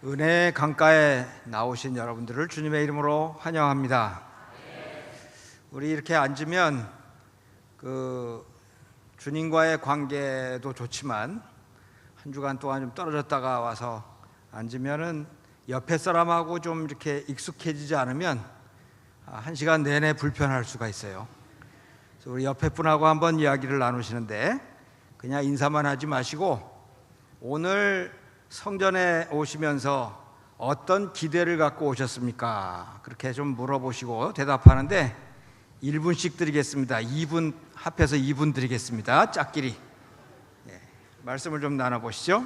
은혜의 강가에 나오신 여러분들을 주님의 이름으로 환영합니다. 우리 이렇게 앉으면 주님과의 관계도 좋지만 한 주간 동안 좀 떨어졌다가 와서 앉으면은 옆에 사람하고 좀 이렇게 익숙해지지 않으면 한 시간 내내 불편할 수가 있어요. 그래서 우리 옆에 분하고 한번 이야기를 나누시는데 그냥 인사만 하지 마시고 오늘 성전에 오시면서 어떤 기대를 갖고 오셨습니까? 그렇게 좀 물어보시고 대답하는데 1분씩 드리겠습니다. 2분 합해서 2분 드리겠습니다. 짝끼리 말씀을 좀 나눠보시죠.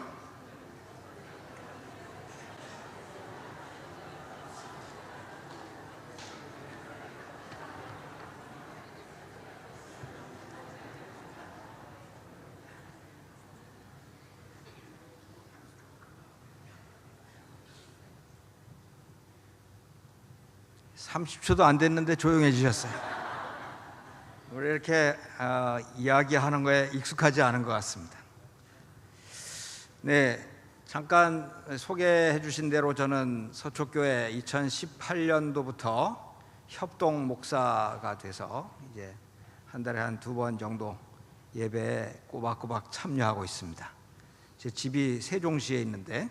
(30초도) 안 됐는데 조용해지셨어요. 우리 이렇게 이야기하는 거에 익숙하지 않은 것 같습니다. 네, 잠깐 소개해 주신 대로 저는 서초교회 2018년도부터 협동 목사가 돼서 이제 한 달에 한 2번 정도 예배에 꼬박꼬박 참여하고 있습니다. 제 집이 세종시에 있는데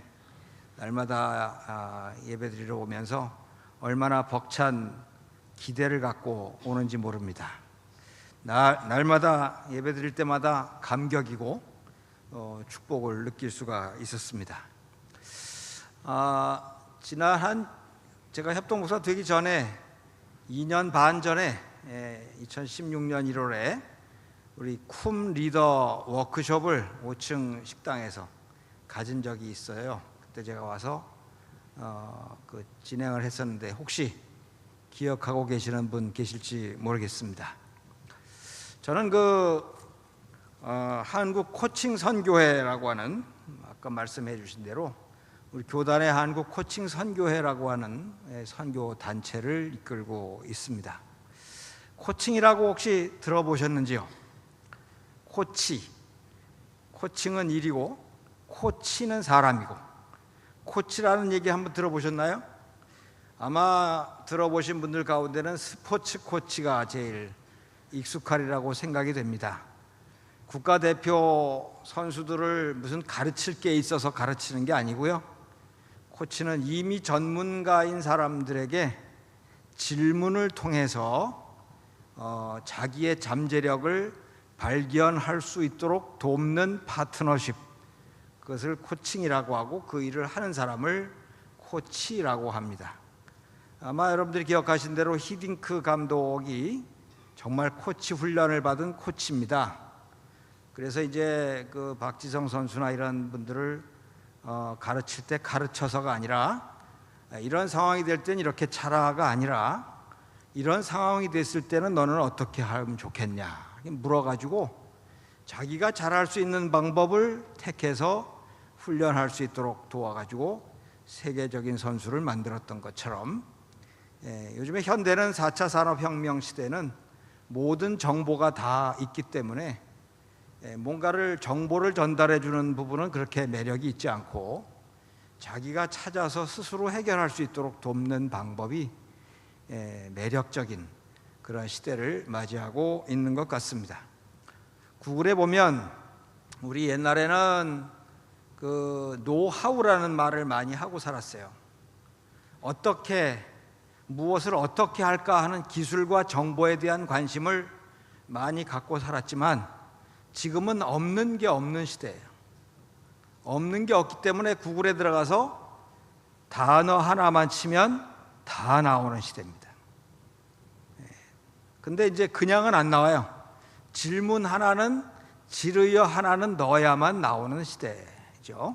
날마다 예배 드리러 오면서 얼마나 벅찬 기대를 갖고 오는지 모릅니다. 날마다 예배 드릴 때마다 감격이고 축복을 느낄 수가 있었습니다. 제가 협동목사 되기 전에 2년 반 전에 2016년 1월에 우리 쿰 리더 워크숍을 5층 식당에서 가진 적이 있어요. 그때 제가 와서 진행을 했었는데 혹시 기억하고 계시는 분 계실지 모르겠습니다. 저는 한국 코칭 선교회라고 하는 아까 말씀해 주신 대로 우리 교단의 한국 코칭 선교회라고 하는 선교 단체를 이끌고 있습니다. 코칭이라고 혹시 들어보셨는지요? 코칭은 일이고 코치는 사람이고 코치라는 얘기 한번 들어보셨나요? 아마 들어보신 분들 가운데는 스포츠 코치가 제일 익숙하리라고 생각이 됩니다. 국가대표 선수들을 무슨 가르칠 게 있어서 가르치는 게 아니고요. 코치는 이미 전문가인 사람들에게 질문을 통해서 자기의 잠재력을 발견할 수 있도록 돕는 파트너십, 그것을 코칭이라고 하고 그 일을 하는 사람을 코치라고 합니다. 아마 여러분들이 기억하신 대로 히딩크 감독이 정말 코치 훈련을 받은 코치입니다. 그래서 이제 박지성 선수나 이런 분들을 가르칠 때 가르쳐서가 아니라 이런 상황이 될 때는 이렇게 차라가 아니라 이런 상황이 됐을 때는 너는 어떻게 하면 좋겠냐 물어가지고 자기가 잘할 수 있는 방법을 택해서 훈련할 수 있도록 도와가지고 세계적인 선수를 만들었던 것처럼 요즘에 현대는 4차 산업혁명 시대는 모든 정보가 다 있기 때문에 뭔가를 정보를 전달해 주는 부분은 그렇게 매력이 있지 않고 자기가 찾아서 스스로 해결할 수 있도록 돕는 방법이 매력적인 그런 시대를 맞이하고 있는 것 같습니다. 구글에 보면 우리 옛날에는 노하우라는 말을 많이 하고 살았어요. 무엇을 어떻게 할까 하는 기술과 정보에 대한 관심을 많이 갖고 살았지만 지금은 없는 게 없는 시대예요. 없는 게 없기 때문에 구글에 들어가서 단어 하나만 치면 다 나오는 시대입니다. 근데 이제 그냥은 안 나와요. 질문 하나는 질의어 하나는 넣어야만 나오는 시대죠.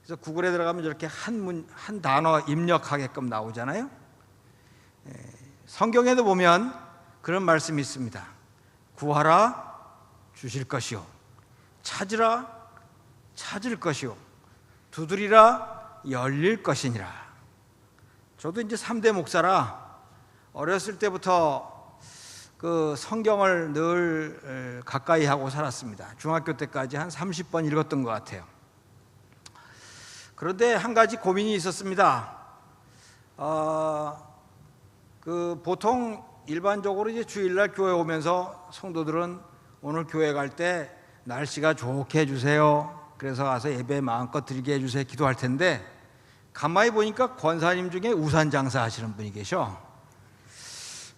그래서 구글에 들어가면 이렇게 한 단어 입력하게끔 나오잖아요. 성경에도 보면 그런 말씀이 있습니다. 구하라 주실 것이요, 찾으라 찾을 것이요, 두드리라 열릴 것이니라. 저도 이제 3대 목사라 어렸을 때부터 성경을 늘 가까이 하고 살았습니다. 중학교 때까지 한 30번 읽었던 것 같아요. 그런데 한 가지 고민이 있었습니다. 보통 일반적으로 이제 주일날 교회 오면서 성도들은 오늘 교회 갈 때 날씨가 좋게 해주세요. 그래서 와서 예배 마음껏 드리게 해주세요. 기도할 텐데 가만히 보니까 권사님 중에 우산 장사 하시는 분이 계셔.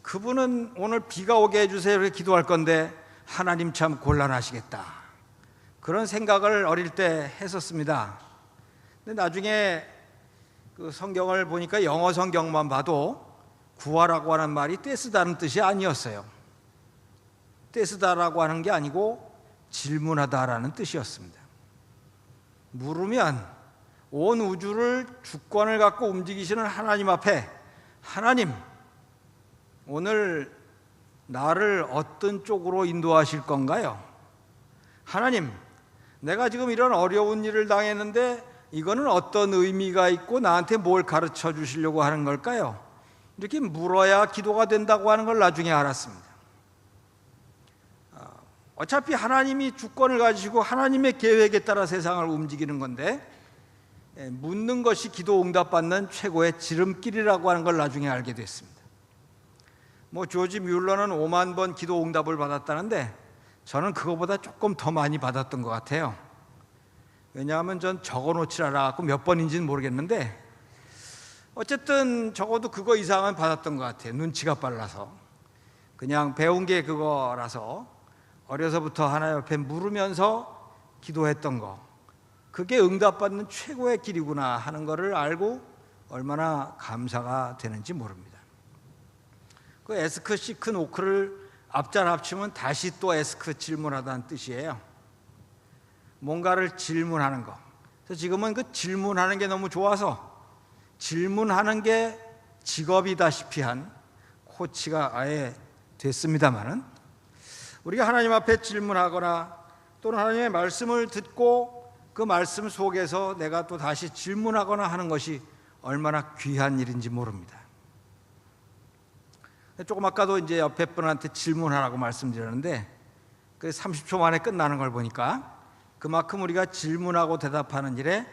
그분은 오늘 비가 오게 해주세요. 이렇게 기도할 건데 하나님 참 곤란하시겠다. 그런 생각을 어릴 때 했었습니다. 근데 나중에 그 성경을 보니까 영어 성경만 봐도 구하라고 하는 말이 떼쓰다는 뜻이 아니었어요. 떼쓰다라고 하는 게 아니고 질문하다라는 뜻이었습니다. 물으면 온 우주를 주권을 갖고 움직이시는 하나님 앞에, 하나님, 오늘 나를 어떤 쪽으로 인도하실 건가요? 하나님, 내가 지금 이런 어려운 일을 당했는데 이거는 어떤 의미가 있고 나한테 뭘 가르쳐 주시려고 하는 걸까요? 이렇게 물어야 기도가 된다고 하는 걸 나중에 알았습니다. 어차피 하나님이 주권을 가지시고 하나님의 계획에 따라 세상을 움직이는 건데 묻는 것이 기도 응답받는 최고의 지름길이라고 하는 걸 나중에 알게 됐습니다. 조지 뮬러는 5만 번 기도 응답을 받았다는데 저는 그거보다 조금 더 많이 받았던 것 같아요. 왜냐하면 전 적어놓지 않아갖고 몇 번인지는 모르겠는데 어쨌든 적어도 그거 이상은 받았던 것 같아요. 눈치가 빨라서. 그냥 배운 게 그거라서 어려서부터 하나님 앞에 물으면서 기도했던 거, 그게 응답받는 최고의 길이구나 하는 것을 알고 얼마나 감사가 되는지 모릅니다. 그 에스크, 시크, 노크를 앞잘 합치면 다시 또 에스크, 질문하다는 뜻이에요. 뭔가를 질문하는 거. 그래서 지금은 그 질문하는 게 너무 좋아서 질문하는 게 직업이다시피 한 코치가 아예 됐습니다마는, 우리가 하나님 앞에 질문하거나 또는 하나님의 말씀을 듣고 그 말씀 속에서 내가 또 다시 질문하거나 하는 것이 얼마나 귀한 일인지 모릅니다. 조금 아까도 이제 옆에 분한테 질문하라고 말씀드렸는데 그 30초 만에 끝나는 걸 보니까 그만큼 우리가 질문하고 대답하는 일에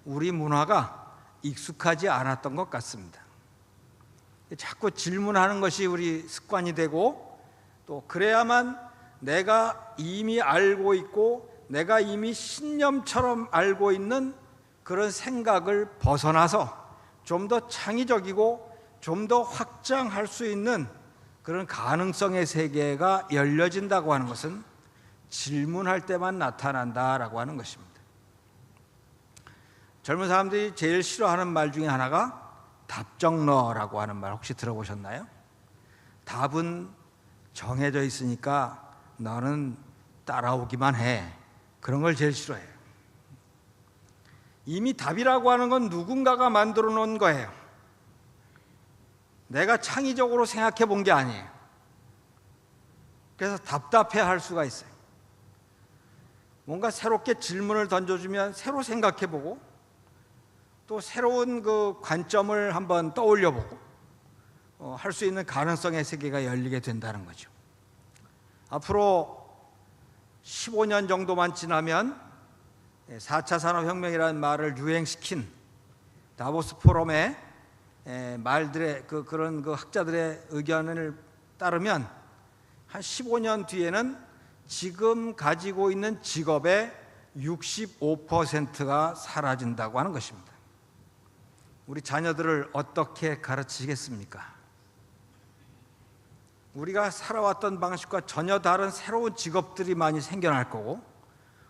우리 문화가 익숙하지 않았던 것 같습니다. 자꾸 질문하는 것이 우리 습관이 되고, 또 그래야만 내가 이미 알고 있고 내가 이미 신념처럼 알고 있는 그런 생각을 벗어나서 좀 더 창의적이고 좀 더 확장할 수 있는 그런 가능성의 세계가 열려진다고 하는 것은 질문할 때만 나타난다라고 하는 것입니다. 젊은 사람들이 제일 싫어하는 말 중에 하나가 답정너라고 하는 말 혹시 들어보셨나요? 답은 정해져 있으니까 너는 따라오기만 해. 그런 걸 제일 싫어해요. 이미 답이라고 하는 건 누군가가 만들어 놓은 거예요. 내가 창의적으로 생각해 본 게 아니에요. 그래서 답답해 할 수가 있어요. 뭔가 새롭게 질문을 던져주면 새로 생각해 보고 또 새로운 그 관점을 한번 떠올려 보고 할 수 있는 가능성의 세계가 열리게 된다는 거죠. 앞으로 15년 정도만 지나면 4차 산업혁명이라는 말을 유행시킨 다보스 포럼의 말들의 그런 학자들의 의견을 따르면 한 15년 뒤에는 지금 가지고 있는 직업의 65%가 사라진다고 하는 것입니다. 우리 자녀들을 어떻게 가르치겠습니까? 우리가 살아왔던 방식과 전혀 다른 새로운 직업들이 많이 생겨날 거고,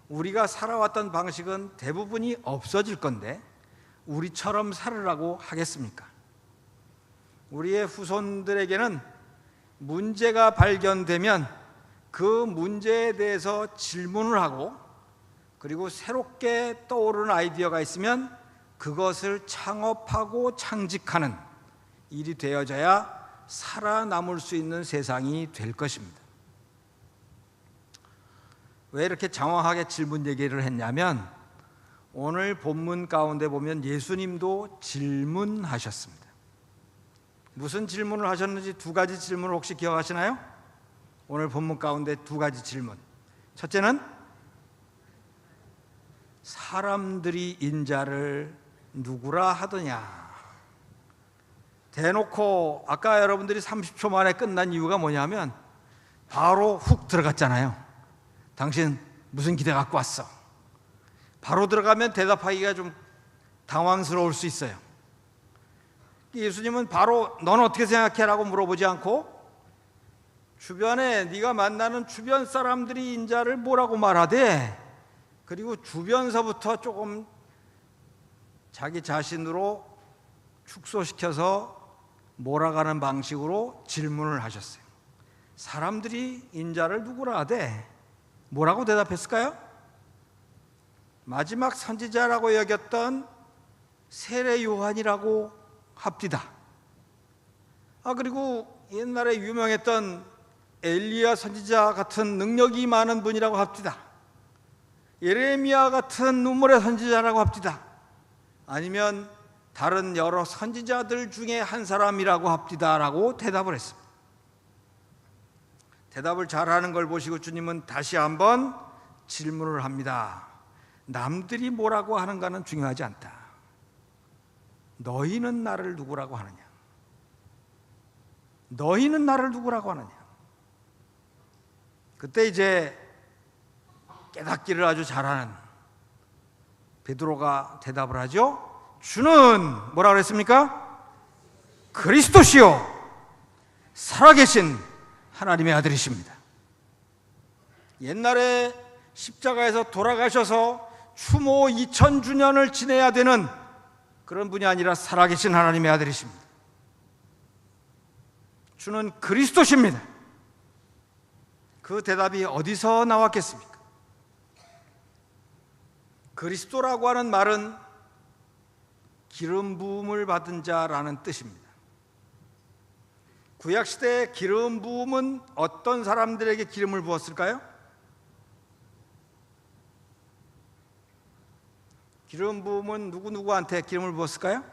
우리가 살아왔던 방식은 대부분이 없어질 건데 우리처럼 살으라고 하겠습니까? 우리의 후손들에게는 문제가 발견되면 그 문제에 대해서 질문을 하고, 그리고 새롭게 떠오르는 아이디어가 있으면 그것을 창업하고 창직하는 일이 되어져야 살아남을 수 있는 세상이 될 것입니다. 왜 이렇게 장황하게 질문 얘기를 했냐면, 오늘 본문 가운데 보면 예수님도 질문하셨습니다. 무슨 질문을 하셨는지 두 가지 질문을 혹시 기억하시나요? 오늘 본문 가운데 두 가지 질문. 첫째는 사람들이 인자를 누구라 하더냐. 대놓고 아까 여러분들이 30초 만에 끝난 이유가 뭐냐면 바로 훅 들어갔잖아요. 당신 무슨 기대 갖고 왔어? 바로 들어가면 대답하기가 좀 당황스러울 수 있어요. 예수님은 바로 넌 어떻게 생각해? 라고 물어보지 않고 주변에 네가 만나는 주변 사람들이 인자를 뭐라고 말하되, 그리고 주변서부터 조금 자기 자신으로 축소시켜서 몰아가는 방식으로 질문을 하셨어요. 사람들이 인자를 누구라 하되 뭐라고 대답했을까요? 마지막 선지자라고 여겼던 세례 요한이라고 합디다. 그리고 옛날에 유명했던 엘리야 선지자 같은 능력이 많은 분이라고 합디다. 예레미야 같은 눈물의 선지자라고 합디다. 아니면 다른 여러 선지자들 중에 한 사람이라고 합디다라고 대답을 했습니다. 대답을 잘하는 걸 보시고 주님은 다시 한번 질문을 합니다. 남들이 뭐라고 하는가는 중요하지 않다. 너희는 나를 누구라고 하느냐? 너희는 나를 누구라고 하느냐? 그때 이제 깨닫기를 아주 잘하는 베드로가 대답을 하죠. 주는 뭐라 그랬습니까? 그리스도시요 살아계신 하나님의 아들이십니다. 옛날에 십자가에서 돌아가셔서 추모 2000주년을 지내야 되는 그런 분이 아니라 살아계신 하나님의 아들이십니다. 주는 그리스도십니다. 그 대답이 어디서 나왔겠습니까? 그리스도라고 하는 말은 기름 부음을 받은 자라는 뜻입니다. 구약시대의 기름 부음은 어떤 사람들에게 기름을 부었을까요? 기름 부음은 누구누구한테 기름을 부었을까요?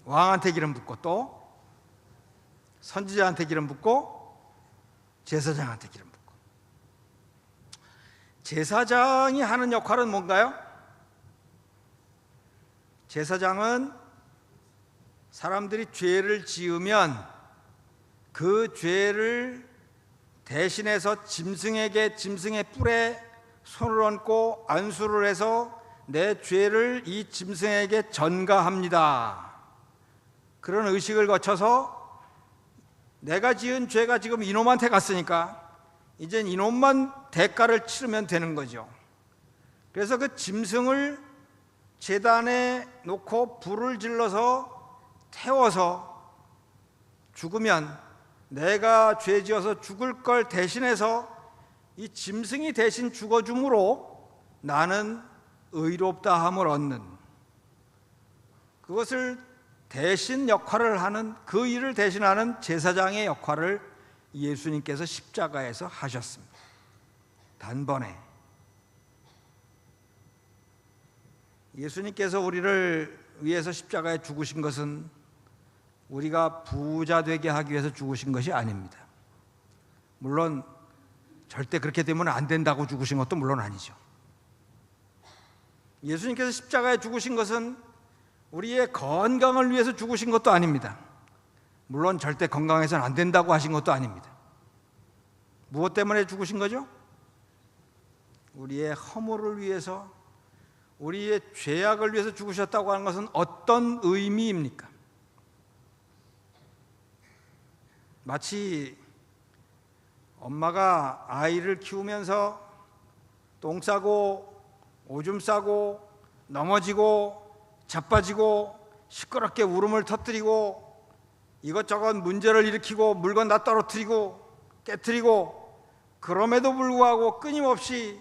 왕한테 기름 붓고, 또 선지자한테 기름 붓고, 제사장한테 기름 붓고. 제사장이 하는 역할은 뭔가요? 제사장은 사람들이 죄를 지으면 그 죄를 대신해서 짐승의 뿔에 손을 얹고 안수를 해서 내 죄를 이 짐승에게 전가합니다. 그런 의식을 거쳐서 내가 지은 죄가 지금 이놈한테 갔으니까 이젠 이놈만 대가를 치르면 되는 거죠. 그래서 그 짐승을 제단에 놓고 불을 질러서 태워서 죽으면 내가 죄 지어서 죽을 걸 대신해서 이 짐승이 대신 죽어줌으로 나는 의롭다함을 얻는, 그것을 대신 역할을 하는, 그 일을 대신하는 제사장의 역할을 예수님께서 십자가에서 하셨습니다. 단번에. 예수님께서 우리를 위해서 십자가에 죽으신 것은 우리가 부자 되게 하기 위해서 죽으신 것이 아닙니다. 물론 절대 그렇게 되면 안 된다고 죽으신 것도 물론 아니죠. 예수님께서 십자가에 죽으신 것은 우리의 건강을 위해서 죽으신 것도 아닙니다. 물론 절대 건강해서는 안 된다고 하신 것도 아닙니다. 무엇 때문에 죽으신 거죠? 우리의 허물을 위해서, 우리의 죄악을 위해서 죽으셨다고 하는 것은 어떤 의미입니까? 마치 엄마가 아이를 키우면서 똥 싸고 오줌 싸고 넘어지고 자빠지고 시끄럽게 울음을 터뜨리고 이것저것 문제를 일으키고 물건 다 떨어뜨리고 깨트리고, 그럼에도 불구하고 끊임없이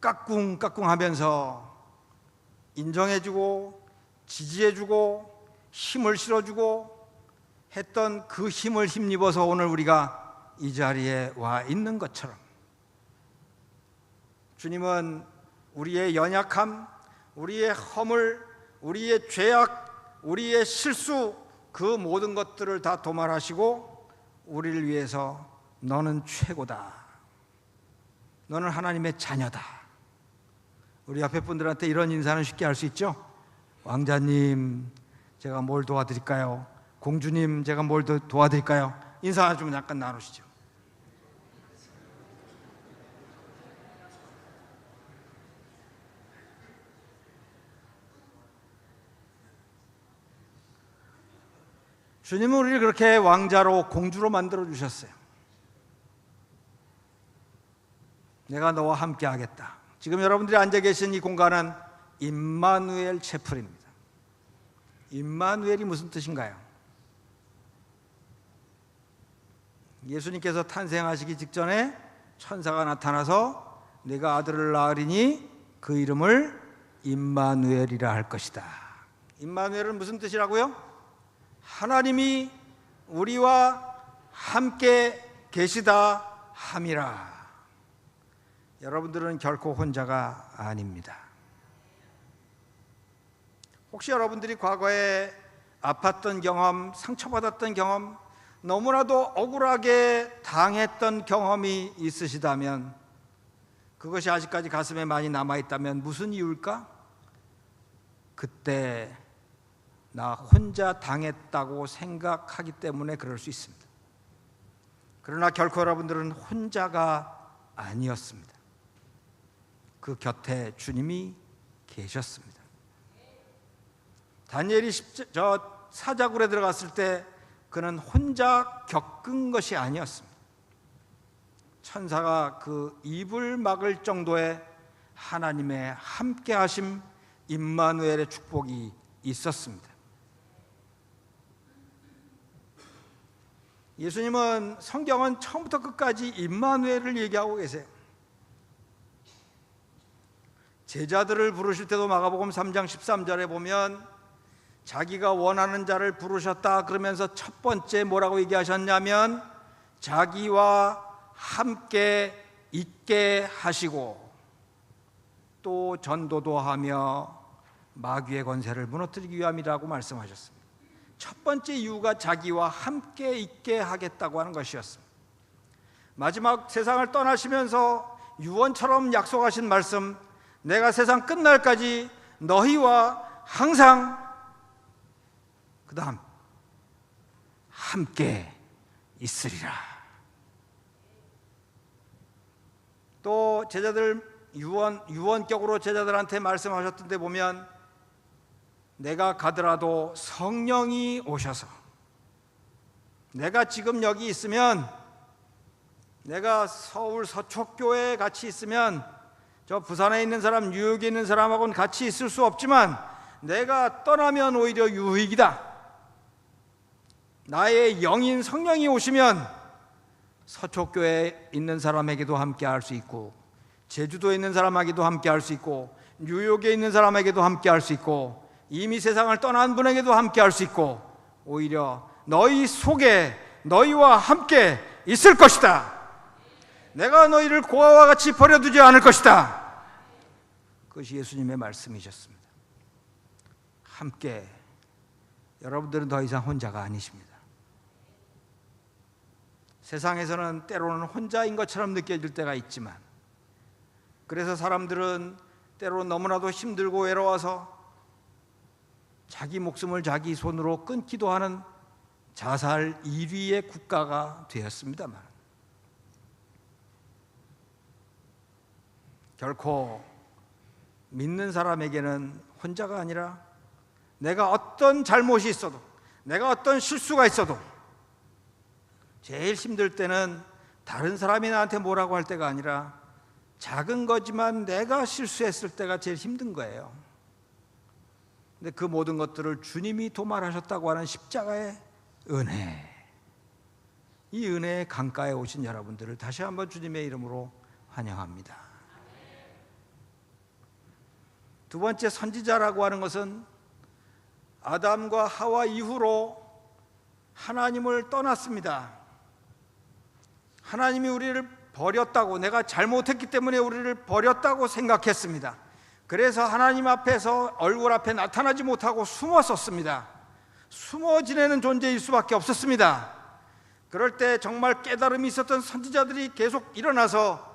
까꿍까꿍 하면서 인정해주고 지지해주고 힘을 실어주고 했던 그 힘을 힘입어서 오늘 우리가 이 자리에 와 있는 것처럼, 주님은 우리의 연약함, 우리의 허물, 우리의 죄악, 우리의 실수, 그 모든 것들을 다 도말하시고 우리를 위해서 너는 최고다, 너는 하나님의 자녀다, 우리 옆에 분들한테 이런 인사는 쉽게 할 수 있죠? 왕자님, 제가 뭘 도와드릴까요? 공주님, 제가 뭘 도와드릴까요? 인사 좀 약간 나누시죠. 주님은 우리를 그렇게 왕자로 공주로 만들어 주셨어요. 내가 너와 함께 하겠다. 지금 여러분들이 앉아 계신 이 공간은 임마누엘 채플입니다. 임마누엘이 무슨 뜻인가요? 예수님께서 탄생하시기 직전에 천사가 나타나서 네가 아들을 낳으리니 그 이름을 임마누엘이라 할 것이다. 임마누엘은 무슨 뜻이라고요? 하나님이 우리와 함께 계시다 함이라. 여러분들은 결코 혼자가 아닙니다. 혹시 여러분들이 과거에 아팠던 경험, 상처받았던 경험, 너무나도 억울하게 당했던 경험이 있으시다면, 그것이 아직까지 가슴에 많이 남아있다면 무슨 이유일까? 그때 나 혼자 당했다고 생각하기 때문에 그럴 수 있습니다. 그러나 결코 여러분들은 혼자가 아니었습니다. 그 곁에 주님이 계셨습니다. 다니엘이 사자굴에 들어갔을 때 그는 혼자 겪은 것이 아니었습니다. 천사가 그 입을 막을 정도의 하나님의 함께하심, 임마누엘의 축복이 있었습니다. 예수님은, 성경은 처음부터 끝까지 임마누엘을 얘기하고 계세요. 제자들을 부르실 때도 마가복음 3장 13절에 보면 자기가 원하는 자를 부르셨다 그러면서 첫 번째 뭐라고 얘기하셨냐면 자기와 함께 있게 하시고 또 전도도 하며 마귀의 권세를 무너뜨리기 위함이라고 말씀하셨습니다. 첫 번째 이유가 자기와 함께 있게 하겠다고 하는 것이었습니다. 마지막 세상을 떠나시면서 유언처럼 약속하신 말씀, 내가 세상 끝날까지 너희와 항상, 그 다음 함께 있으리라. 또 제자들 유언격으로 제자들한테 말씀하셨던데 보면 내가 가더라도 성령이 오셔서, 내가 지금 여기 있으면, 내가 서울 서초교회에 같이 있으면 저 부산에 있는 사람, 뉴욕에 있는 사람하고는 같이 있을 수 없지만 내가 떠나면 오히려 유익이다. 나의 영인 성령이 오시면 서초교회에 있는 사람에게도 함께 할 수 있고, 제주도에 있는 사람에게도 함께 할 수 있고, 뉴욕에 있는 사람에게도 함께 할 수 있고, 이미 세상을 떠난 분에게도 함께 할 수 있고, 오히려 너희 속에 너희와 함께 있을 것이다. 내가 너희를 고아와 같이 버려두지 않을 것이다. 그것이 예수님의 말씀이셨습니다. 함께, 여러분들은 더 이상 혼자가 아니십니다. 세상에서는 때로는 혼자인 것처럼 느껴질 때가 있지만, 그래서 사람들은 때로는 너무나도 힘들고 외로워서 자기 목숨을 자기 손으로 끊기도 하는 자살 1위의 국가가 되었습니다만, 결코 믿는 사람에게는 혼자가 아니라 내가 어떤 잘못이 있어도, 내가 어떤 실수가 있어도, 제일 힘들 때는 다른 사람이 나한테 뭐라고 할 때가 아니라 작은 거지만 내가 실수했을 때가 제일 힘든 거예요. 근데 그 모든 것들을 주님이 도말하셨다고 하는 십자가의 은혜, 이 은혜의 강가에 오신 여러분들을 다시 한번 주님의 이름으로 환영합니다. 두 번째, 선지자라고 하는 것은 아담과 하와 이후로 하나님을 떠났습니다. 하나님이 우리를 버렸다고, 내가 잘못했기 때문에 우리를 버렸다고 생각했습니다. 그래서 하나님 앞에서 얼굴 앞에 나타나지 못하고 숨었었습니다. 숨어 지내는 존재일 수밖에 없었습니다. 그럴 때 정말 깨달음이 있었던 선지자들이 계속 일어나서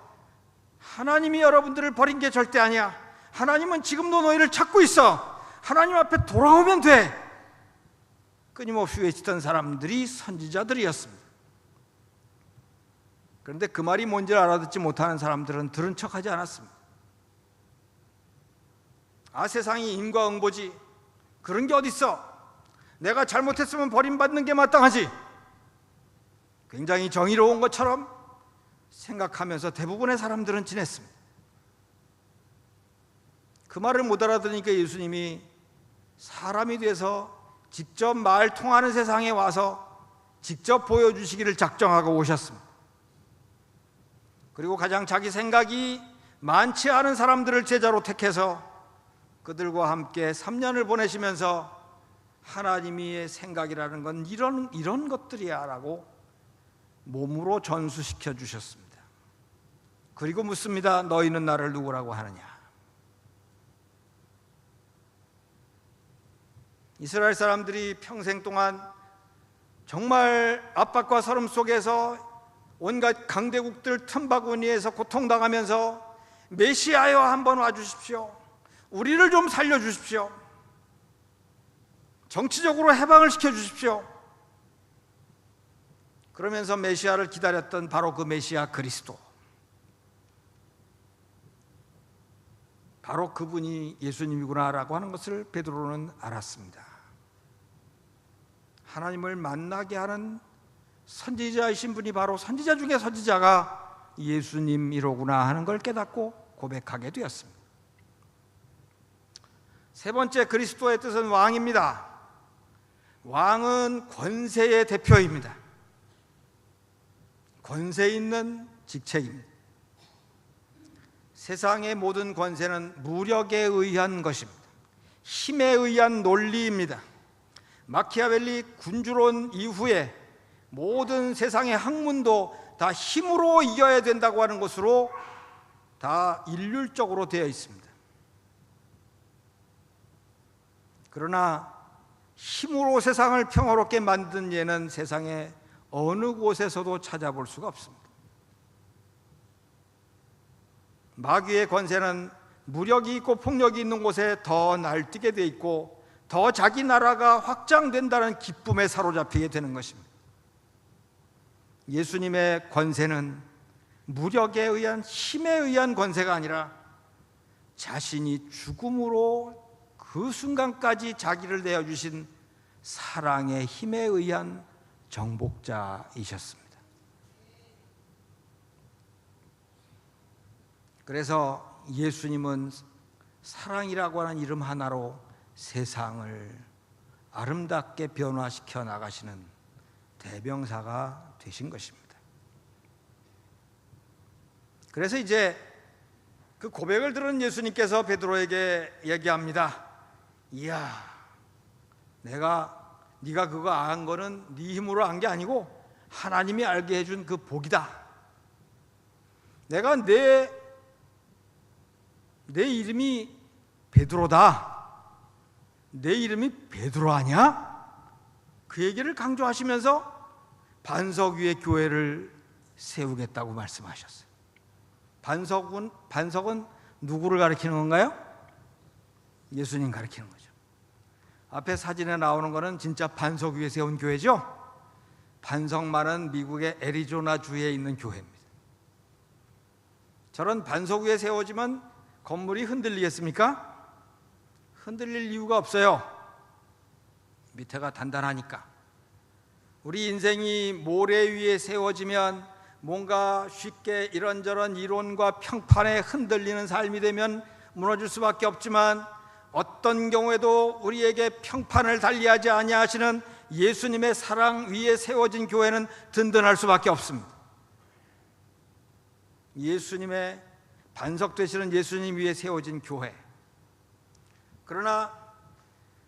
하나님이 여러분들을 버린 게 절대 아니야, 하나님은 지금도 너희를 찾고 있어. 하나님 앞에 돌아오면 돼. 끊임없이 외치던 사람들이 선지자들이었습니다. 그런데 그 말이 뭔지 알아듣지 못하는 사람들은 들은 척하지 않았습니다. 아, 세상이 인과응보지. 그런 게 어딨어. 내가 잘못했으면 버림받는 게 마땅하지. 굉장히 정의로운 것처럼 생각하면서 대부분의 사람들은 지냈습니다. 그 말을 못 알아들으니까 예수님이 사람이 돼서 직접 말 통하는 세상에 와서 직접 보여주시기를 작정하고 오셨습니다. 그리고 가장 자기 생각이 많지 않은 사람들을 제자로 택해서 그들과 함께 3년을 보내시면서 하나님의 생각이라는 건 이런 것들이야 라고 몸으로 전수시켜 주셨습니다. 그리고 묻습니다. 너희는 나를 누구라고 하느냐? 이스라엘 사람들이 평생 동안 정말 압박과 서름 속에서 온갖 강대국들 틈바구니에서 고통당하면서 메시아여 한번 와주십시오. 우리를 좀 살려주십시오. 정치적으로 해방을 시켜주십시오. 그러면서 메시아를 기다렸던 바로 그 메시아 그리스도, 바로 그분이 예수님이구나라고 하는 것을 베드로는 알았습니다. 하나님을 만나게 하는 선지자이신 분이 바로 선지자 중에 선지자가 예수님이로구나 하는 걸 깨닫고 고백하게 되었습니다. 세 번째, 그리스도의 뜻은 왕입니다. 왕은 권세의 대표입니다. 권세 있는 직책입니다. 세상의 모든 권세는 무력에 의한 것입니다. 힘에 의한 논리입니다. 마키아벨리 군주론 이후에 모든 세상의 학문도 다 힘으로 이겨야 된다고 하는 것으로 다 일률적으로 되어 있습니다. 그러나 힘으로 세상을 평화롭게 만든 예는 세상의 어느 곳에서도 찾아볼 수가 없습니다. 마귀의 권세는 무력이 있고 폭력이 있는 곳에 더 날뛰게 돼 있고 더 자기 나라가 확장된다는 기쁨에 사로잡히게 되는 것입니다. 예수님의 권세는 무력에 의한, 힘에 의한 권세가 아니라 자신이 죽음으로 그 순간까지 자기를 내어주신 사랑의 힘에 의한 정복자이셨습니다. 그래서 예수님은 사랑이라고 하는 이름 하나로 세상을 아름답게 변화시켜 나가시는 대명사가 되신 것입니다. 그래서 이제 그 고백을 들은 예수님께서 베드로에게 얘기합니다. 이야, 네가 그거 안 거는 네 힘으로 안 게 아니고 하나님이 알게 해준 그 복이다. 내가 내 이름이 베드로다. 내 이름이 베드로 아니야? 그 얘기를 강조하시면서 반석 위에 교회를 세우겠다고 말씀하셨어요. 반석은 누구를 가리키는 건가요? 예수님 가리키는 거죠. 앞에 사진에 나오는 거는 진짜 반석 위에 세운 교회죠. 반석만은 미국의 애리조나 주에 있는 교회입니다. 저런 반석 위에 세워지면 건물이 흔들리겠습니까? 흔들릴 이유가 없어요. 밑에가 단단하니까. 우리 인생이 모래 위에 세워지면 뭔가 쉽게 이런저런 이론과 평판에 흔들리는 삶이 되면 무너질 수밖에 없지만 어떤 경우에도 우리에게 평판을 달리하지 아니하시는 예수님의 사랑 위에 세워진 교회는 든든할 수밖에 없습니다. 예수님의 반석 되시는 예수님 위에 세워진 교회. 그러나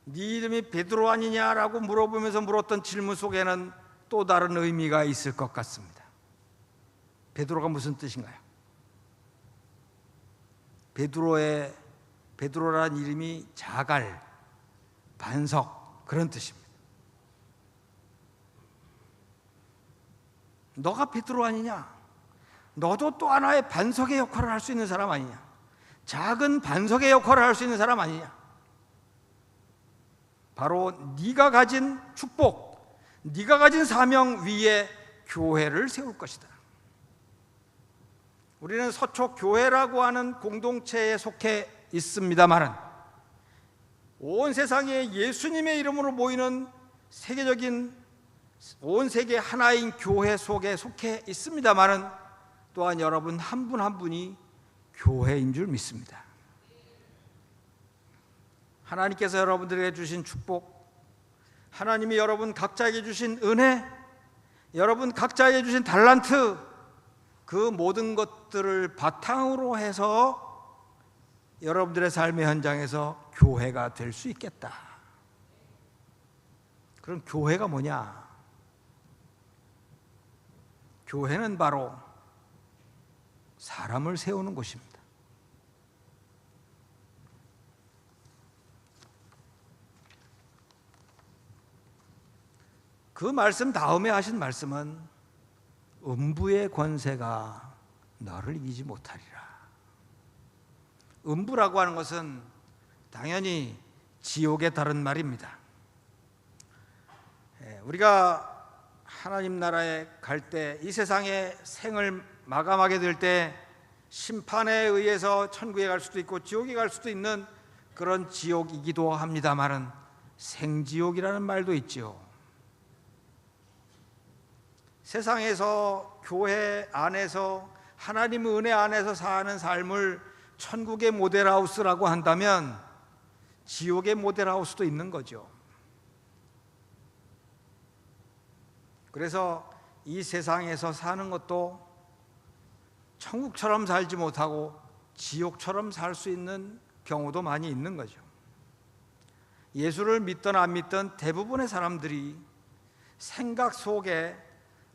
네 이름이 베드로 아니냐라고 물어보면서 물었던 질문 속에는 또 다른 의미가 있을 것 같습니다. 베드로가 무슨 뜻인가요? 베드로란 이름이 자갈, 반석, 그런 뜻입니다. 너가 베드로 아니냐? 너도 또 하나의 반석의 역할을 할 수 있는 사람 아니냐? 작은 반석의 역할을 할 수 있는 사람 아니냐? 바로 네가 가진 축복, 네가 가진 사명 위에 교회를 세울 것이다. 우리는 서초 교회라고 하는 공동체에 속해 있습니다만은 온 세상에 예수님의 이름으로 모이는 세계적인 온 세계 하나인 교회 속에 속해 있습니다만은 또한 여러분 한 분 한 분이 교회인 줄 믿습니다. 하나님께서 여러분들에게 주신 축복, 하나님이 여러분 각자에게 주신 은혜, 여러분 각자에게 주신 달란트, 그 모든 것들을 바탕으로 해서 여러분들의 삶의 현장에서 교회가 될 수 있겠다. 그럼 교회가 뭐냐? 교회는 바로 사람을 세우는 곳입니다. 그 말씀 다음에 하신 말씀은 음부의 권세가 너를 이기지 못하리라. 음부라고 하는 것은 당연히 지옥에 다른 말입니다. 우리가 하나님 나라에 갈 때, 이 세상의 생을 마감하게 될 때 심판에 의해서 천국에 갈 수도 있고 지옥에 갈 수도 있는 그런 지옥이기도 합니다만은 생지옥이라는 말도 있지요. 세상에서 교회 안에서 하나님의 은혜 안에서 사는 삶을 천국의 모델하우스라고 한다면 지옥의 모델하우스도 있는 거죠. 그래서 이 세상에서 사는 것도 천국처럼 살지 못하고 지옥처럼 살 수 있는 경우도 많이 있는 거죠. 예수를 믿든 안 믿든 대부분의 사람들이 생각 속에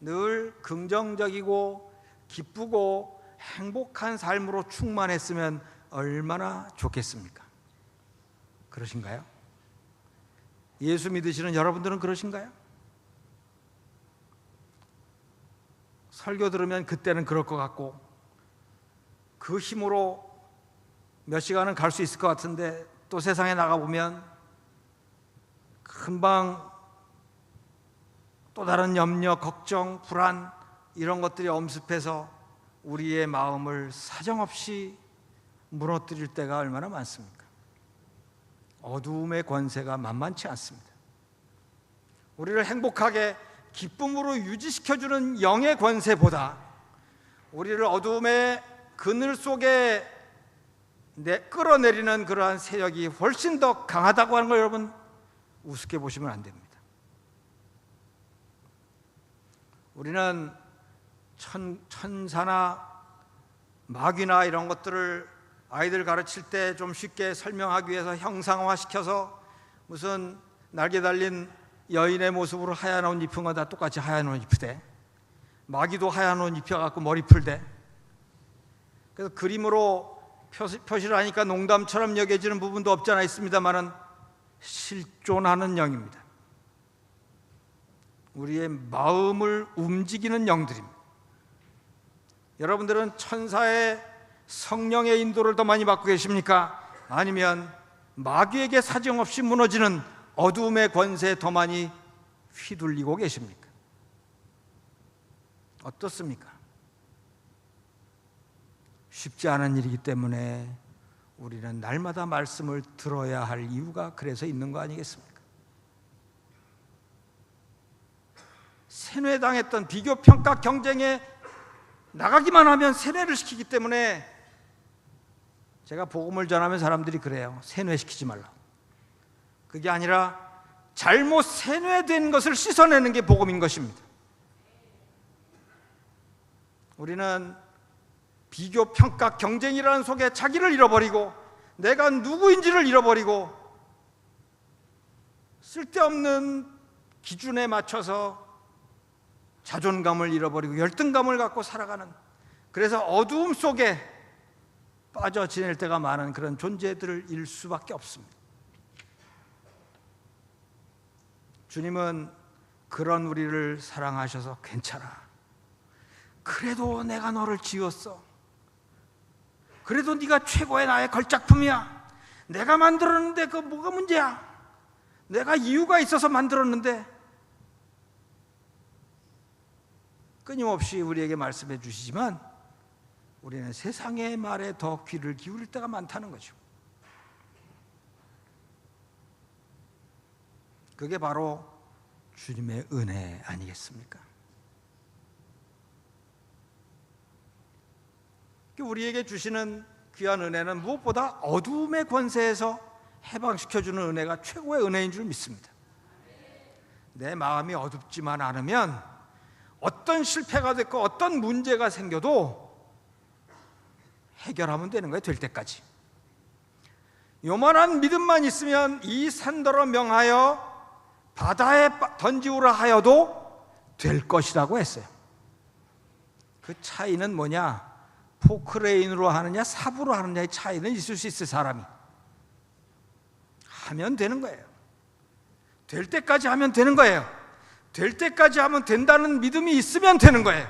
늘 긍정적이고 기쁘고 행복한 삶으로 충만했으면 얼마나 좋겠습니까? 그러신가요? 예수 믿으시는 여러분들은 그러신가요? 설교 들으면 그때는 그럴 것 같고 그 힘으로 몇 시간은 갈 수 있을 것 같은데 또 세상에 나가보면 금방 또 다른 염려, 걱정, 불안 이런 것들이 엄습해서 우리의 마음을 사정없이 무너뜨릴 때가 얼마나 많습니까? 어두움의 권세가 만만치 않습니다. 우리를 행복하게 기쁨으로 유지시켜주는 영의 권세보다 우리를 어두움의 그늘 속에 끌어내리는 그러한 세력이 훨씬 더 강하다고 하는 걸 여러분 우습게 보시면 안 됩니다. 우리는 천사나 마귀나 이런 것들을 아이들 가르칠 때 좀 쉽게 설명하기 위해서 형상화시켜서 무슨 날개 달린 여인의 모습으로 하얀 옷 입은 거 다 똑같이 하얀 옷 입으대. 마귀도 하얀 옷 입혀갖고 머리 풀대. 그래서 그림으로 표시를 하니까 농담처럼 여겨지는 부분도 없지 않아 있습니다만은 실존하는 영입니다. 우리의 마음을 움직이는 영들입니다. 여러분들은 천사의 성령의 인도를 더 많이 받고 계십니까? 아니면 마귀에게 사정없이 무너지는 어두움의 권세에 더 많이 휘둘리고 계십니까? 어떻습니까? 쉽지 않은 일이기 때문에 우리는 날마다 말씀을 들어야 할 이유가 그래서 있는 거 아니겠습니까? 세뇌당했던 비교평가 경쟁에 나가기만 하면 세뇌를 시키기 때문에 제가 복음을 전하면 사람들이 그래요. 세뇌시키지 말라. 그게 아니라 잘못 세뇌된 것을 씻어내는 게 복음인 것입니다. 우리는 비교평가 경쟁이라는 속에 자기를 잃어버리고 내가 누구인지를 잃어버리고 쓸데없는 기준에 맞춰서 자존감을 잃어버리고 열등감을 갖고 살아가는, 그래서 어두움 속에 빠져 지낼 때가 많은 그런 존재들을 잃을 수밖에 없습니다. 주님은 그런 우리를 사랑하셔서 괜찮아. 그래도 내가 너를 지었어. 그래도 네가 최고의 나의 걸작품이야. 내가 만들었는데 그 뭐가 문제야? 내가 이유가 있어서 만들었는데. 끊임없이 우리에게 말씀해 주시지만 우리는 세상의 말에 더 귀를 기울일 때가 많다는 거죠. 그게 바로 주님의 은혜 아니겠습니까? 우리에게 주시는 귀한 은혜는 무엇보다 어둠의 권세에서 해방시켜주는 은혜가 최고의 은혜인 줄 믿습니다. 내 마음이 어둡지만 않으면 어떤 실패가 됐고 어떤 문제가 생겨도 해결하면 되는 거예요. 될 때까지. 요만한 믿음만 있으면 이 산더러 명하여 바다에 던지우라 하여도 될 것이라고 했어요. 그 차이는 뭐냐? 포크레인으로 하느냐 삽으로 하느냐의 차이는 있을 수 있어요. 사람이 하면 되는 거예요. 될 때까지 하면 되는 거예요. 될 때까지 하면 된다는 믿음이 있으면 되는 거예요.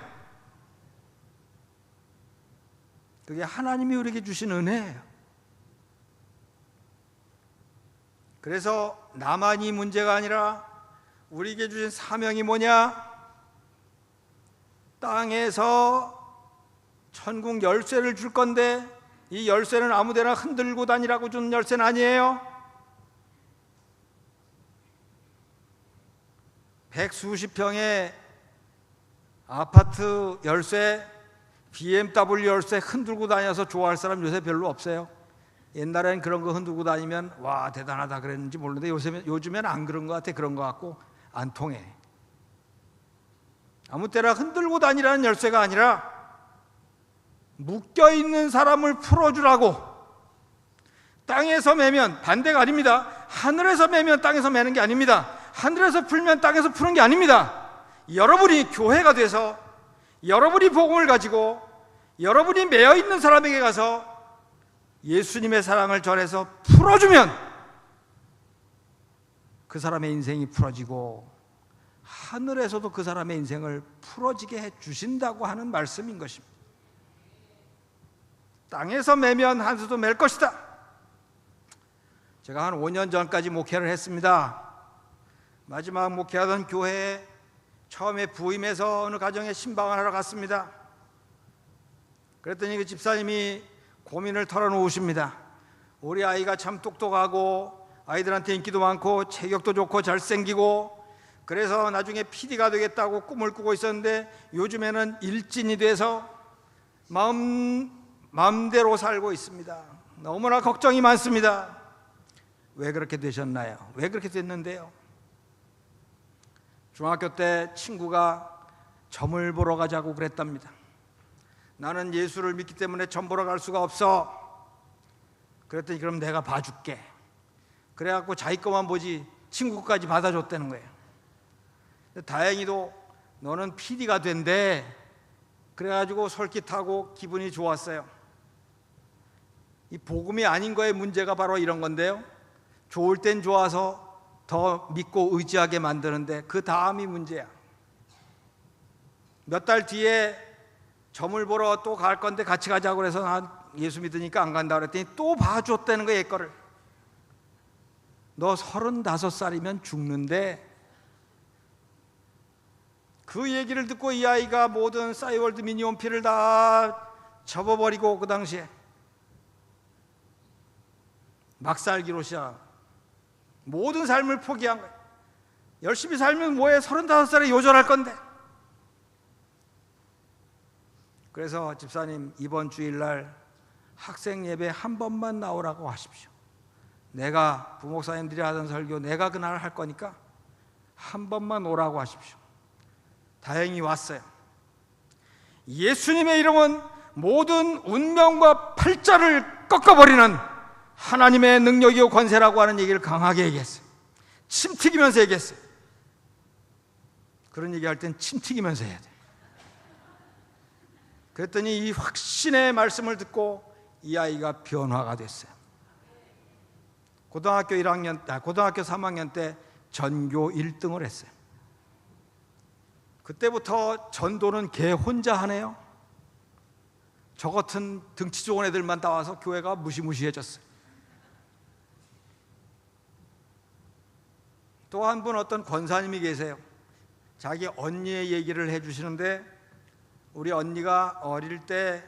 그게 하나님이 우리에게 주신 은혜예요. 그래서 나만이 문제가 아니라 우리에게 주신 사명이 뭐냐? 땅에서 천국 열쇠를 줄 건데 이 열쇠는 아무데나 흔들고 다니라고 주는 열쇠는 아니에요. 100수십 평의 아파트 열쇠, BMW 열쇠 흔들고 다녀서 좋아할 사람 요새 별로 없어요. 옛날엔 그런 거 흔들고 다니면 와 대단하다 그랬는지 모르는데 요즘엔 안 그런 것 같아. 그런 것 같고 안 통해. 아무 때나 흔들고 다니라는 열쇠가 아니라 묶여있는 사람을 풀어주라고. 땅에서 매면 반대가 아닙니다. 하늘에서 매면 땅에서 매는 게 아닙니다. 하늘에서 풀면 땅에서 푸는 게 아닙니다. 여러분이 교회가 돼서 여러분이 복음을 가지고 여러분이 매여있는 사람에게 가서 예수님의 사랑을 전해서 풀어주면 그 사람의 인생이 풀어지고 하늘에서도 그 사람의 인생을 풀어지게 해주신다고 하는 말씀인 것입니다. 땅에서 매면 하늘에서도 맬 것이다. 제가 한 5년 전까지 목회를 했습니다. 마지막 목회하던 교회에 처음에 부임해서 어느 가정에 신방을 하러 갔습니다. 그랬더니 그 집사님이 고민을 털어놓으십니다. 우리 아이가 참 똑똑하고 아이들한테 인기도 많고 체격도 좋고 잘생기고 그래서 나중에 PD가 되겠다고 꿈을 꾸고 있었는데 요즘에는 일진이 돼서 마음대로 살고 있습니다. 너무나 걱정이 많습니다. 왜 그렇게 되셨나요? 왜 그렇게 됐는데요? 중학교 때 친구가 점을 보러 가자고 그랬답니다. 나는 예수를 믿기 때문에 점 보러 갈 수가 없어. 그랬더니 그럼 내가 봐줄게. 그래갖고 자기 것만 보지 친구까지 받아줬다는 거예요. 다행히도 너는 PD가 된대. 그래가지고 솔깃하고 기분이 좋았어요. 이 복음이 아닌 거의 문제가 바로 이런 건데요. 좋을 땐 좋아서 더 믿고 의지하게 만드는데 그 다음이 문제야. 몇 달 뒤에 점을 보러 또 갈 건데 같이 가자고 그래서 난 예수 믿으니까 안 간다 그랬더니 또 봐줬다는 거야. 얘거를. 너 35살이면 죽는데. 그 얘기를 듣고 이 아이가 모든 싸이월드 미니홈피를 다 접어버리고 그 당시에 막 살기로 시작. 모든 삶을 포기한 거예요. 열심히 살면 뭐해? 35살에 요절할 건데. 그래서 집사님 이번 주일날 학생 예배 한 번만 나오라고 하십시오. 내가 부목사님들이 하던 설교 내가 그날 할 거니까 한 번만 오라고 하십시오. 다행히 왔어요. 예수님의 이름은 모든 운명과 팔자를 꺾어버리는 하나님의 능력이요 권세라고 하는 얘기를 강하게 얘기했어요. 침 튀기면서 얘기했어요. 그런 얘기할 땐 침 튀기면서 해야 돼요. 그랬더니 이 확신의 말씀을 듣고 이 아이가 변화가 됐어요. 고등학교 3학년 때 전교 1등을 했어요. 그때부터 전도는 걔 혼자 하네요. 저 같은 등치 좋은 애들만 나와서 교회가 무시무시해졌어요. 또 한 분 어떤 권사님이 계세요. 자기 언니의 얘기를 해주시는데, 우리 언니가 어릴 때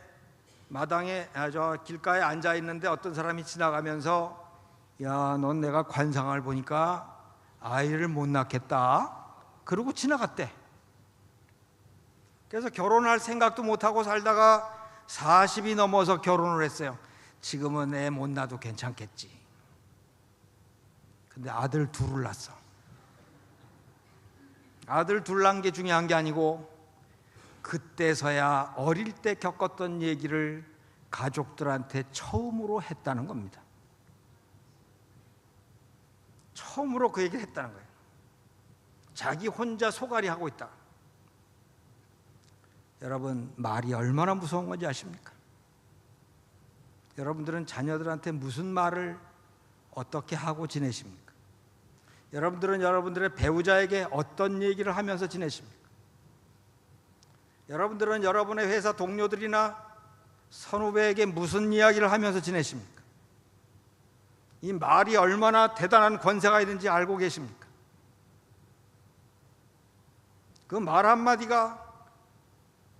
마당에 저 길가에 앉아 있는데 어떤 사람이 지나가면서 야, 넌 내가 관상을 보니까 아이를 못 낳겠다 그러고 지나갔대. 그래서 결혼할 생각도 못하고 살다가 40이 넘어서 결혼을 했어요. 지금은 애 못 낳아도 괜찮겠지. 근데 아들 둘을 낳았어. 아들 둘 낳은 게 중요한 게 아니고, 그때서야 어릴 때 겪었던 얘기를 가족들한테 처음으로 했다는 겁니다. 처음으로 그 얘기를 했다는 거예요. 자기 혼자 소갈이 하고 있다. 여러분, 말이 얼마나 무서운 건지 아십니까? 여러분들은 자녀들한테 무슨 말을 어떻게 하고 지내십니까? 여러분들은 여러분들의 배우자에게 어떤 얘기를 하면서 지내십니까? 여러분들은 여러분의 회사 동료들이나 선후배에게 무슨 이야기를 하면서 지내십니까? 이 말이 얼마나 대단한 권세가 있는지 알고 계십니까? 그 말 한마디가,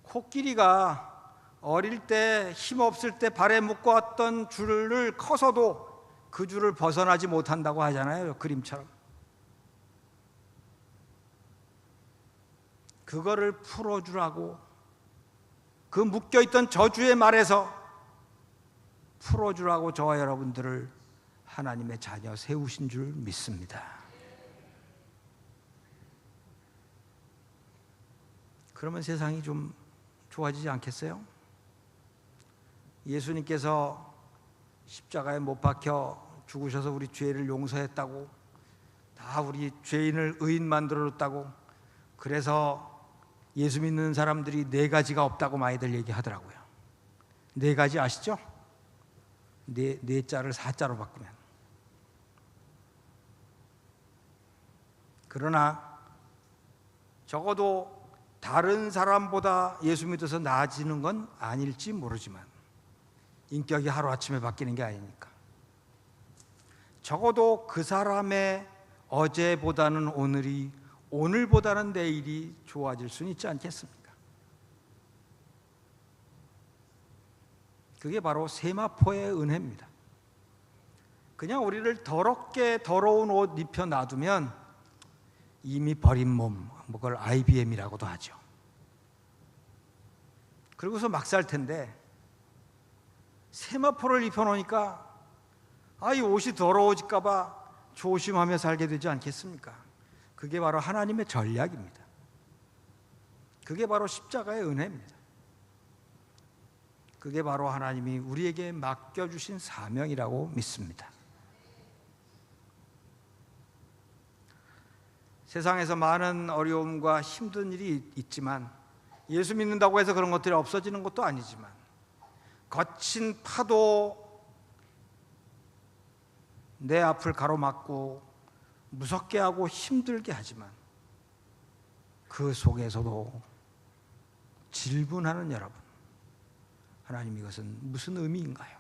코끼리가 어릴 때 힘없을 때 발에 묶어왔던 줄을 커서도 그 줄을 벗어나지 못한다고 하잖아요. 그림처럼. 그거를 풀어주라고, 그 묶여있던 저주의 말에서 풀어주라고 저와 여러분들을 하나님의 자녀 세우신 줄 믿습니다. 그러면 세상이 좀 좋아지지 않겠어요? 예수님께서 십자가에 못 박혀 죽으셔서 우리 죄를 용서했다고, 다 우리 죄인을 의인 만들어줬다고, 그래서 예수 믿는 사람들이 4가지가 없다고 많이들 얘기하더라고요. 4가지 아시죠? 네 자를 4자로 바꾸면. 그러나 적어도 다른 사람보다 예수 믿어서 나아지는 건 아닐지 모르지만, 인격이 하루아침에 바뀌는 게 아니니까, 적어도 그 사람의 어제보다는 오늘이, 오늘보다는 내일이 좋아질 수는 있지 않겠습니까? 그게 바로 세마포의 은혜입니다. 그냥 우리를 더럽게 더러운 옷 입혀 놔두면 이미 버린 몸, 그걸 IBM이라고도 하죠. 그러고서 막 살 텐데, 세마포를 입혀놓으니까 이 옷이 더러워질까 봐 조심하며 살게 되지 않겠습니까? 그게 바로 하나님의 전략입니다. 그게 바로 십자가의 은혜입니다. 그게 바로 하나님이 우리에게 맡겨주신 사명이라고 믿습니다. 세상에서 많은 어려움과 힘든 일이 있지만, 예수 믿는다고 해서 그런 것들이 없어지는 것도 아니지만, 거친 파도 내 앞을 가로막고 무섭게 하고 힘들게 하지만, 그 속에서도 질문하는 여러분, 하나님, 이것은 무슨 의미인가요?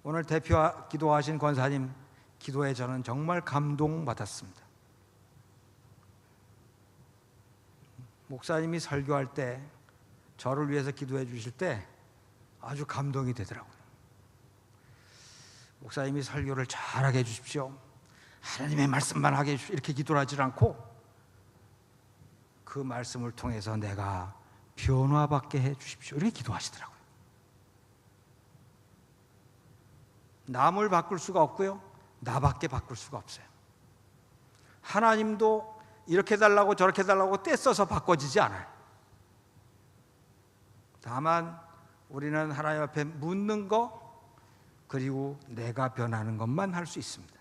오늘 대표 기도하신 권사님 기도에 저는 정말 감동받았습니다. 목사님이 설교할 때 저를 위해서 기도해 주실 때 아주 감동이 되더라고요. 목사님이 설교를 잘하게 해주십시오, 하나님의 말씀만 하게 해주십시오, 이렇게 기도를 하지 않고 그 말씀을 통해서 내가 변화받게 해주십시오, 이렇게 기도하시더라고요. 남을 바꿀 수가 없고요, 나밖에 바꿀 수가 없어요. 하나님도 이렇게 달라고 저렇게 달라고 떼써서 바꿔지지 않아요. 다만 우리는 하나님 앞에 묻는 거, 그리고 내가 변하는 것만 할 수 있습니다.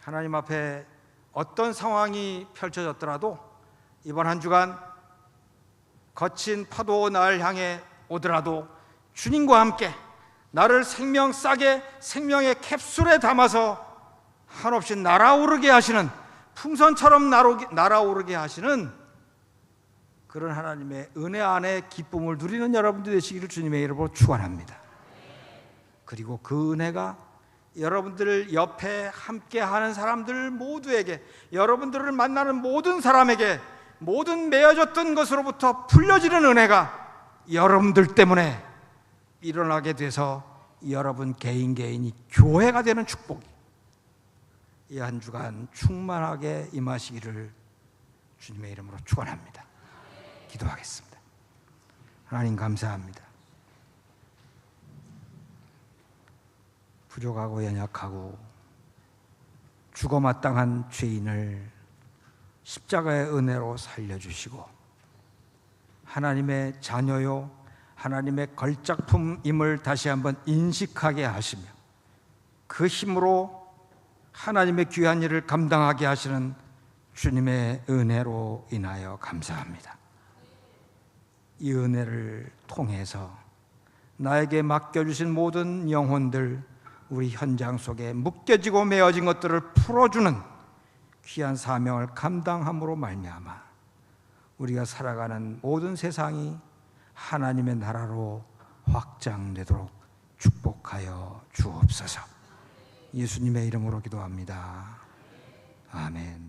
하나님 앞에 어떤 상황이 펼쳐졌더라도 이번 한 주간 거친 파도 날 향해 오더라도 주님과 함께 나를 생명 싸게 생명의 캡슐에 담아서 한없이 날아오르게 하시는, 풍선처럼 날아오르게 하시는 그런 하나님의 은혜 안에 기쁨을 누리는 여러분들 되시기를 주님의 이름으로 축원합니다. 그리고 그 은혜가 여러분들 옆에 함께하는 사람들 모두에게, 여러분들을 만나는 모든 사람에게, 모든 매어졌던 것으로부터 풀려지는 은혜가 여러분들 때문에 일어나게 돼서 여러분 개인이 교회가 되는 축복이 이 한 주간 충만하게 임하시기를 주님의 이름으로 축원합니다. 기도하겠습니다. 하나님 감사합니다. 부족하고 연약하고 죽어 마땅한 죄인을 십자가의 은혜로 살려주시고 하나님의 자녀요 하나님의 걸작품임을 다시 한번 인식하게 하시며 그 힘으로 하나님의 귀한 일을 감당하게 하시는 주님의 은혜로 인하여 감사합니다. 이 은혜를 통해서 나에게 맡겨주신 모든 영혼들, 우리 현장 속에 묶여지고 메어진 것들을 풀어주는 귀한 사명을 감당함으로 말미암아 우리가 살아가는 모든 세상이 하나님의 나라로 확장되도록 축복하여 주옵소서. 예수님의 이름으로 기도합니다. 아멘.